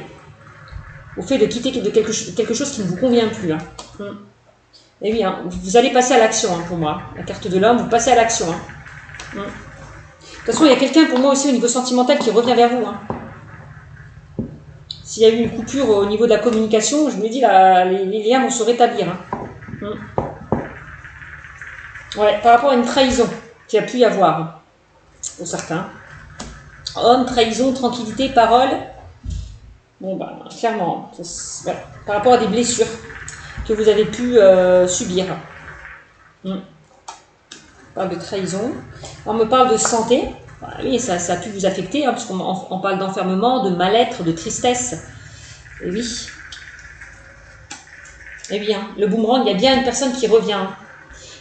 S1: Au fait de quitter quelque chose qui ne vous convient plus. Et oui, vous allez passer à l'action pour moi. La carte de l'homme, vous passez à l'action. De toute façon, il y a quelqu'un pour moi aussi au niveau sentimental qui revient vers vous. S'il y a eu une coupure au niveau de la communication, je me dis les liens vont se rétablir. Ouais, par rapport à une trahison qu'il y a pu y avoir pour certains. Homme, trahison, tranquillité, parole. Bon, bah, clairement, ouais, par rapport à des blessures que vous avez pu subir. On parle de trahison. On me parle de santé. Bah, oui, ça a pu vous affecter, hein, puisqu'on parle d'enfermement, de mal-être, de tristesse. Et oui. Eh bien, le boomerang, il y a bien une personne qui revient.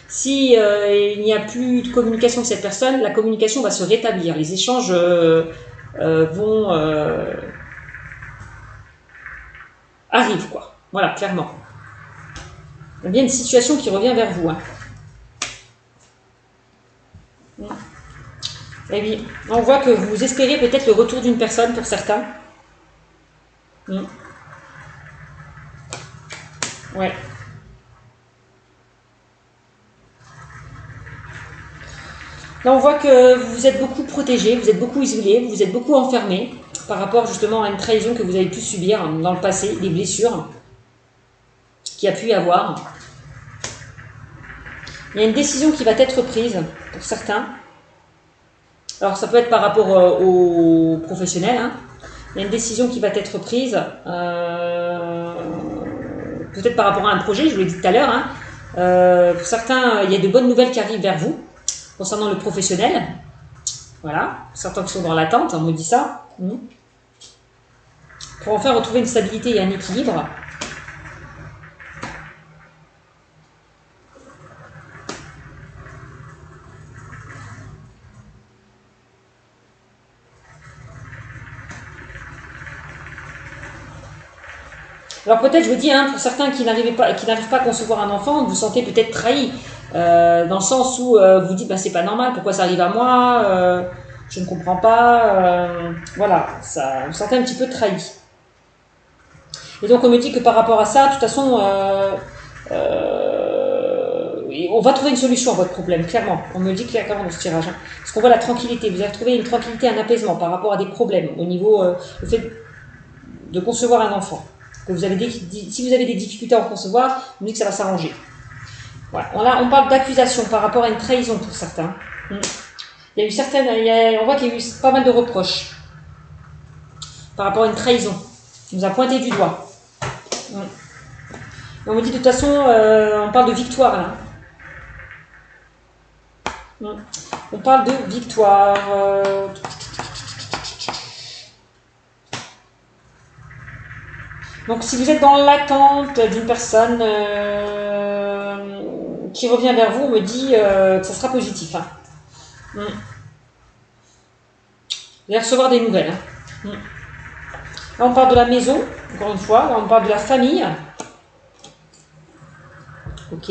S1: Si il n'y a plus de communication avec cette personne, la communication va se rétablir. Les échanges vont arrivent, quoi. Voilà, clairement. Il y a bien une situation qui revient vers vous. Hein. Et oui, on voit que vous espérez peut-être le retour d'une personne pour certains. Ouais. Là, on voit que vous êtes beaucoup protégé, vous êtes beaucoup isolé, vous êtes beaucoup enfermé par rapport justement à une trahison que vous avez pu subir dans le passé, des blessures qu'il y a pu y avoir. Il y a une décision qui va être prise pour certains. Alors, ça peut être par rapport aux professionnels. Hein. Il y a une décision qui va être prise, peut-être par rapport à un projet, je vous l'ai dit tout à l'heure. Hein. Pour certains, il y a de bonnes nouvelles qui arrivent vers vous concernant le professionnel. Voilà, certains qui sont dans l'attente, on me dit ça. Pour enfin retrouver une stabilité et un équilibre. Alors peut-être, je vous dis, hein, pour certains qui n'arrivent pas à concevoir un enfant, vous vous sentez peut-être trahi, dans le sens où vous dites, bah, c'est pas normal, pourquoi ça arrive à moi, je ne comprends pas, voilà, ça, vous vous sentez un petit peu trahi. Et donc on me dit que par rapport à ça, de toute façon, on va trouver une solution à votre problème, clairement. On me le dit clairement dans ce tirage. Hein. Parce qu'on voit la tranquillité, vous avez trouvé une tranquillité, un apaisement par rapport à des problèmes, au niveau le fait de concevoir un enfant. Que vous avez si vous avez des difficultés à en concevoir, on dit que ça va s'arranger. Voilà. On parle d'accusation par rapport à une trahison pour certains. Il y a eu on voit qu'il y a eu pas mal de reproches par rapport à une trahison. On nous a pointé du doigt. On me dit de toute façon, on parle de victoire là. On parle de victoire. Donc, si vous êtes dans l'attente d'une personne qui revient vers vous, on me dit que ça sera positif. Hein. Vous allez recevoir des nouvelles. Hein. Là, on parle de la maison, encore une fois. Là, on parle de la famille. Ok.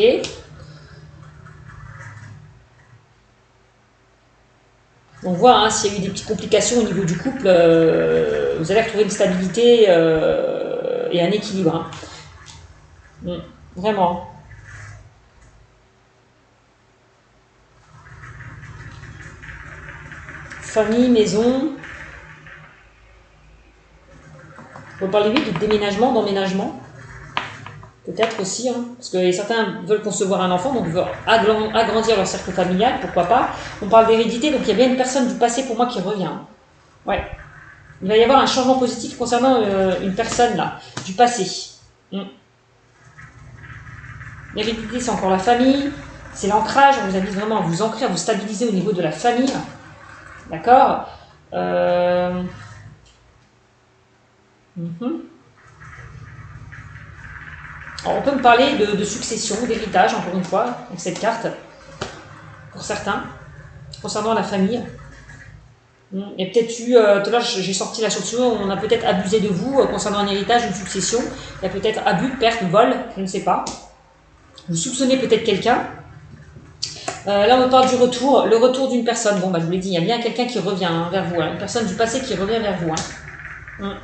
S1: On voit, hein, s'il y a eu des petites complications au niveau du couple, vous allez retrouver une stabilité et un équilibre. Hein. Vraiment. Famille, maison. On parle oui de déménagement, d'emménagement. Peut-être aussi, hein, parce que certains veulent concevoir un enfant, donc veulent agrandir leur cercle familial, pourquoi pas. On parle d'hérédité, donc il y a bien une personne du passé pour moi qui revient. Ouais. Il va y avoir un changement positif concernant une personne là, du passé. L'hérédité, c'est encore la famille, c'est l'ancrage, on vous invite vraiment à vous ancrer, à vous stabiliser au niveau de la famille. D'accord. Alors, on peut me parler de succession, d'héritage, encore une fois, avec cette carte, pour certains, concernant la famille. Il y a peut-être eu, tout à l'heure j'ai sorti la chaussure, on a peut-être abusé de vous concernant un héritage, une succession. Il y a peut-être abus, perte, vol, je ne sais pas. Vous soupçonnez peut-être quelqu'un. Là, on parle du retour, le retour d'une personne. Bon, bah, je vous l'ai dit, il y a bien quelqu'un qui revient vers vous, hein, une personne du passé qui revient vers vous. Hein.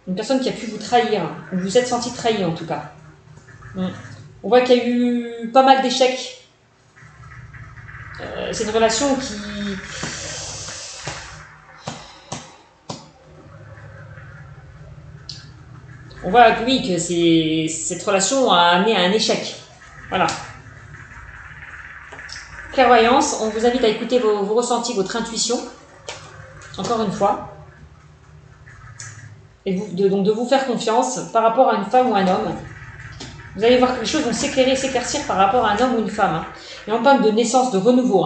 S1: Une personne qui a pu vous trahir, ou vous êtes senti trahi en tout cas. On voit qu'il y a eu pas mal d'échecs. C'est une relation qui... On voit que oui, que cette relation a amené à un échec. Voilà. Clairvoyance, on vous invite à écouter vos ressentis, votre intuition. Encore une fois. et donc de vous faire confiance par rapport à une femme ou un homme. Vous allez voir que les choses vont s'éclairer, s'éclaircir par rapport à un homme ou une femme. Hein. Et on parle de naissance, de renouveau.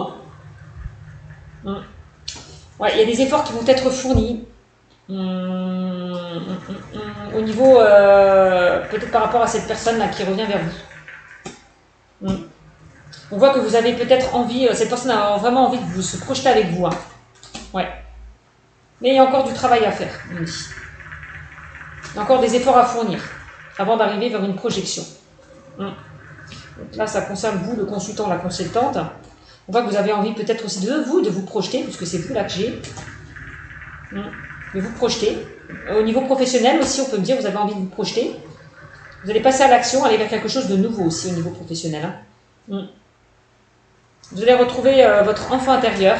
S1: Hein. Ouais, il y a des efforts qui vont être fournis. Au niveau, peut-être par rapport à cette personne-là qui revient vers vous. On voit que vous avez peut-être envie, cette personne a vraiment envie de vous se projeter avec vous. Hein. Ouais. Mais il y a encore du travail à faire, on dit. Il y a encore des efforts à fournir avant d'arriver vers une projection. Donc là, ça concerne vous, le consultant, la consultante. On voit que vous avez envie peut-être aussi de vous projeter, puisque c'est vous là que j'ai. De vous projeter. Au niveau professionnel aussi, on peut me dire, vous avez envie de vous projeter. Vous allez passer à l'action, aller vers quelque chose de nouveau aussi au niveau professionnel. Hein. Vous allez retrouver votre enfant intérieur.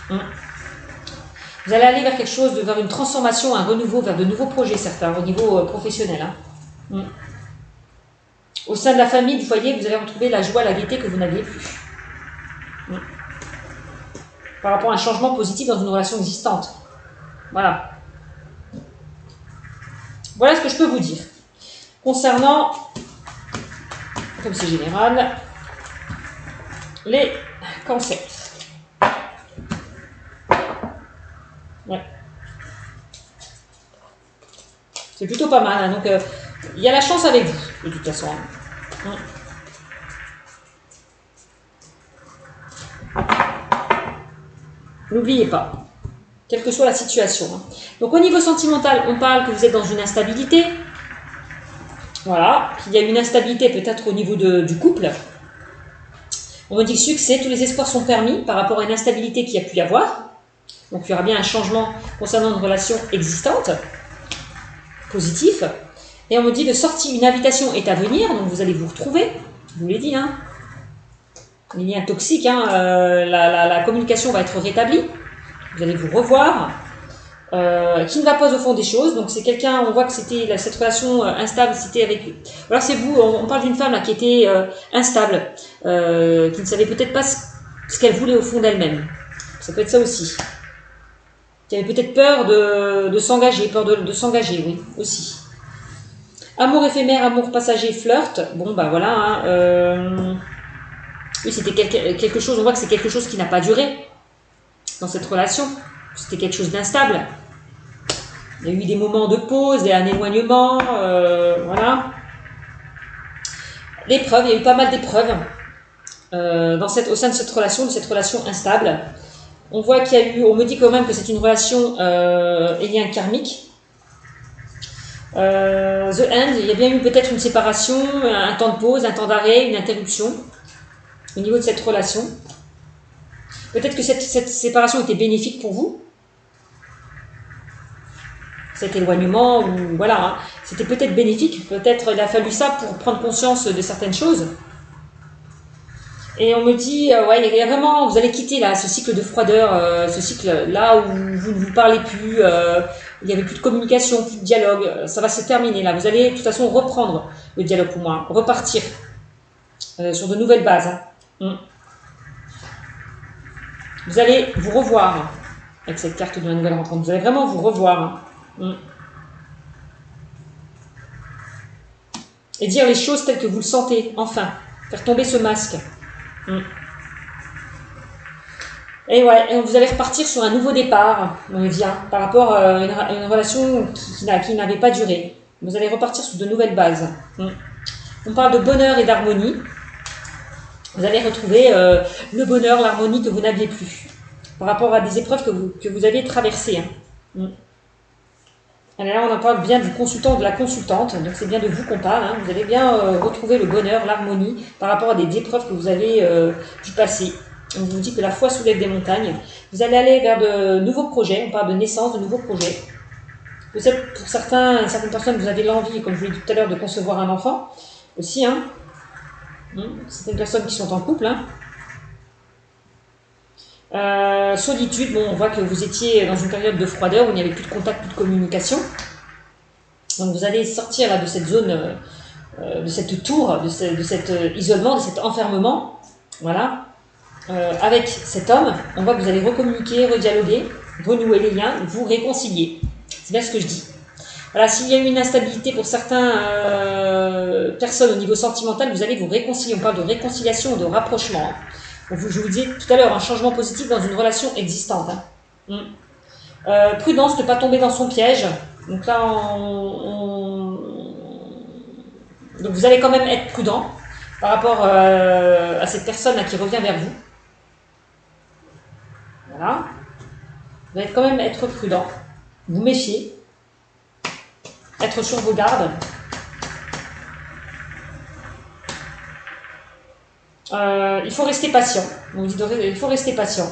S1: Vous allez aller vers quelque chose, vers une transformation, un renouveau, vers de nouveaux projets certains, au niveau professionnel. Hein. Au sein de la famille, du foyer, vous allez retrouver la joie, la gaieté que vous n'aviez plus. Par rapport à un changement positif dans une relation existante. Voilà. Voilà ce que je peux vous dire. Concernant, comme c'est général, les cancers. Ouais. C'est plutôt pas mal. Hein, donc, il y a la chance avec vous, de toute façon. N'oubliez pas, quelle que soit la situation. Hein. Donc, au niveau sentimental, on parle que vous êtes dans une instabilité. Voilà, qu'il y a une instabilité peut-être au niveau du couple. On me dit que succès, tous les espoirs sont permis par rapport à une instabilité qu'il y a pu y avoir. Donc, il y aura bien un changement concernant une relation existante, positif. Et on me dit de sortie, une invitation est à venir, donc vous allez vous retrouver, je vous l'ai dit, hein. Les liens toxiques, hein, la communication va être rétablie, vous allez vous revoir, qui ne va pas au fond des choses, donc c'est quelqu'un, on voit que c'était cette relation instable, c'était avec... Alors c'est vous, on parle d'une femme là, qui était instable, qui ne savait peut-être pas ce qu'elle voulait au fond d'elle-même, ça peut être ça aussi. Qui avait peut-être peur de s'engager, peur de s'engager, oui, aussi. Amour éphémère, amour passager, flirt. Bon, bah voilà. Hein, oui, c'était quelque chose, on voit que c'est quelque chose qui n'a pas duré dans cette relation. C'était quelque chose d'instable. Il y a eu des moments de pause, un éloignement, voilà. L'épreuve, il y a eu pas mal d'épreuves au sein de cette relation instable. On voit qu'il y a eu, on me dit quand même que c'est une relation lien karmique. The End, il y a bien eu peut-être une séparation, un temps de pause, un temps d'arrêt, une interruption au niveau de cette relation. Peut-être que cette séparation était bénéfique pour vous. Cet éloignement, ou voilà, hein, c'était peut-être bénéfique. Peut-être il a fallu ça pour prendre conscience de certaines choses. Et on me dit, ouais, il y a vraiment, vous allez quitter là ce cycle de froideur, ce cycle là où vous ne vous parlez plus, il n'y avait plus de communication, plus de dialogue, ça va se terminer là. Vous allez de toute façon reprendre le dialogue pour moi, repartir sur de nouvelles bases. Hein. Vous allez vous revoir avec cette carte de la nouvelle rencontre, vous allez vraiment vous revoir. Hein. Et dire les choses telles que vous le sentez, enfin, faire tomber ce masque. Et ouais, et vous allez repartir sur un nouveau départ, on me dit, hein, par rapport à une relation qui n'avait pas duré. Vous allez repartir sur de nouvelles bases. On parle de bonheur et d'harmonie. Vous allez retrouver le bonheur, l'harmonie que vous n'aviez plus, par rapport à des épreuves que vous avez traversées. Hein. Alors là, on en parle bien du consultant ou de la consultante, donc c'est bien de vous qu'on parle. Hein. Vous allez bien retrouver le bonheur, l'harmonie par rapport à des épreuves que vous avez dû passer. On vous dit que la foi soulève des montagnes. Vous allez aller vers de nouveaux projets, on parle de naissance, de nouveaux projets. Peut-être pour certaines personnes, vous avez l'envie, comme je vous l'ai dit tout à l'heure, de concevoir un enfant aussi. Hein. Certaines personnes qui sont en couple. Hein. Solitude, bon, on voit que vous étiez dans une période de froideur où il n'y avait plus de contact, plus de communication. Donc vous allez sortir là, de cette zone, de cette tour, de cet isolement, de cet enfermement. Voilà. Avec cet homme, on voit que vous allez recommuniquer, redialoguer, renouer les liens, vous réconcilier. C'est bien ce que je dis. Voilà, s'il y a eu une instabilité pour certaines personnes au niveau sentimental, vous allez vous réconcilier. On parle de réconciliation ou de rapprochement. Hein. Donc, je vous disais tout à l'heure, un changement positif dans une relation existante. Hein. Prudence, ne pas tomber dans son piège. Donc là, donc vous allez quand même être prudent par rapport à cette personne là qui revient vers vous. Voilà. Vous allez quand même être prudent, vous méfier, être sur vos gardes. Il faut rester patient. On vous dit il faut rester patient.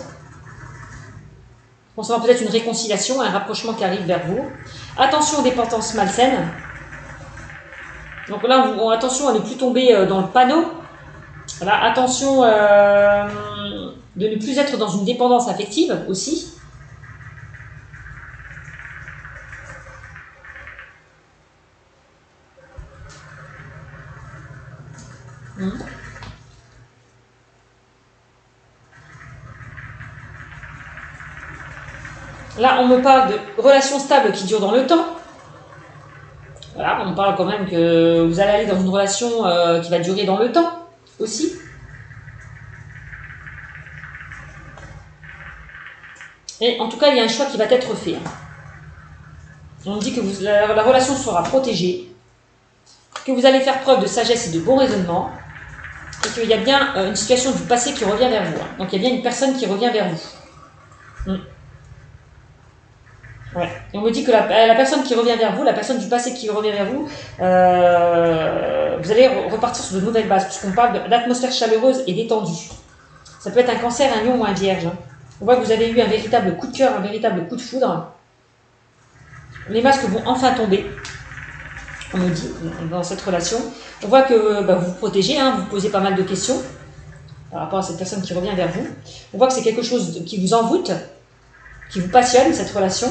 S1: Concernant peut-être une réconciliation, un rapprochement qui arrive vers vous. Attention aux dépendances malsaines. Donc là, attention à ne plus tomber dans le panneau. Voilà, attention de ne plus être dans une dépendance affective aussi. Là, on me parle de relations stables qui durent dans le temps. Voilà, on parle quand même que vous allez aller dans une relation qui va durer dans le temps aussi. Et en tout cas, il y a un choix qui va être fait. On me dit que la relation sera protégée, que vous allez faire preuve de sagesse et de bon raisonnement, et qu'il y a bien une situation du passé qui revient vers vous. Donc il y a bien une personne qui revient vers vous. Ouais. Et on me dit que la personne qui revient vers vous, la personne du passé qui revient vers vous, vous allez repartir sur de nouvelles bases, puisqu'on parle d'atmosphère chaleureuse et détendue. Ça peut être un cancer, un lion ou un vierge. On voit que vous avez eu un véritable coup de cœur, un véritable coup de foudre. Les masques vont enfin tomber, on me dit, dans cette relation. On voit que vous vous protégez, hein, vous posez pas mal de questions par rapport à cette personne qui revient vers vous. On voit que c'est quelque chose qui vous envoûte, qui vous passionne, cette relation.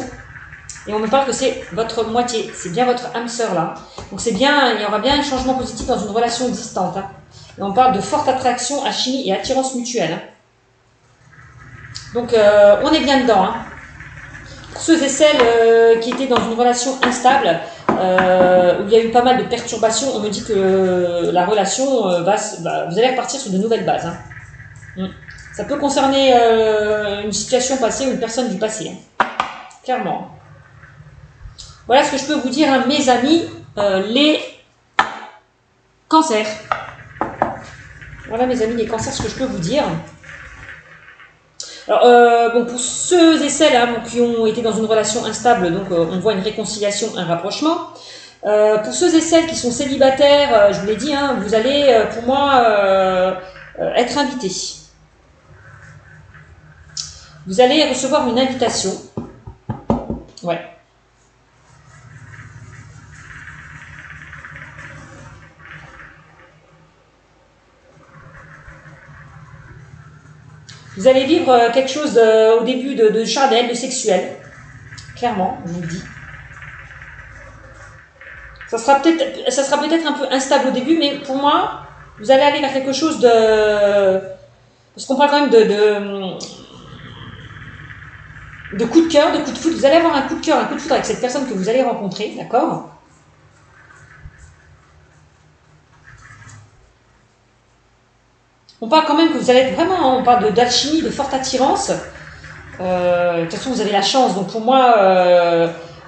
S1: Et on me parle que c'est votre moitié, c'est bien votre âme sœur là. Donc c'est bien, il y aura bien un changement positif dans une relation existante. Hein. Et on parle de forte attraction, alchimie et attirance mutuelle. Hein. Donc on est bien dedans. Hein. Pour ceux et celles qui étaient dans une relation instable, où il y a eu pas mal de perturbations, on me dit que la relation vous allez repartir sur de nouvelles bases. Hein. Ça peut concerner une situation passée ou une personne du passé. Hein. Clairement. Voilà ce que je peux vous dire, hein, mes amis, les cancers. Voilà mes amis, les cancers, ce que je peux vous dire. Alors, pour ceux et celles hein, qui ont été dans une relation instable, donc on voit une réconciliation, un rapprochement. Pour ceux et celles qui sont célibataires, je vous l'ai dit, hein, vous allez, pour moi, être invités. Vous allez recevoir une invitation. Ouais. Vous allez vivre quelque chose au début de charnel, de sexuel. Clairement, je vous le dis. Ça sera peut-être un peu instable au début, mais pour moi, vous allez aller vers quelque chose de... Parce qu'on parle quand même de coup de cœur, de coup de foudre. Vous allez avoir un coup de cœur, un coup de foudre avec cette personne que vous allez rencontrer, d'accord ? On parle quand même que vous allez être vraiment, on parle d'alchimie, de forte attirance. De toute façon, vous avez la chance. Donc pour moi,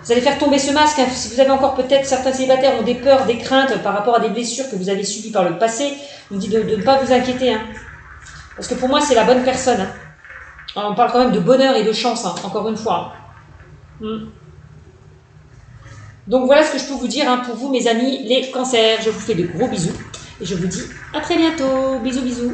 S1: vous allez faire tomber ce masque. Hein. Si vous avez encore peut-être, certains célibataires ont des peurs, des craintes par rapport à des blessures que vous avez subies par le passé, on me dit de ne pas vous inquiéter. Hein. Parce que pour moi, c'est la bonne personne. Hein. On parle quand même de bonheur et de chance, hein, encore une fois. Donc voilà ce que je peux vous dire hein, pour vous, mes amis, les cancers. Je vous fais de gros bisous et je vous dis à très bientôt. Bisous, bisous.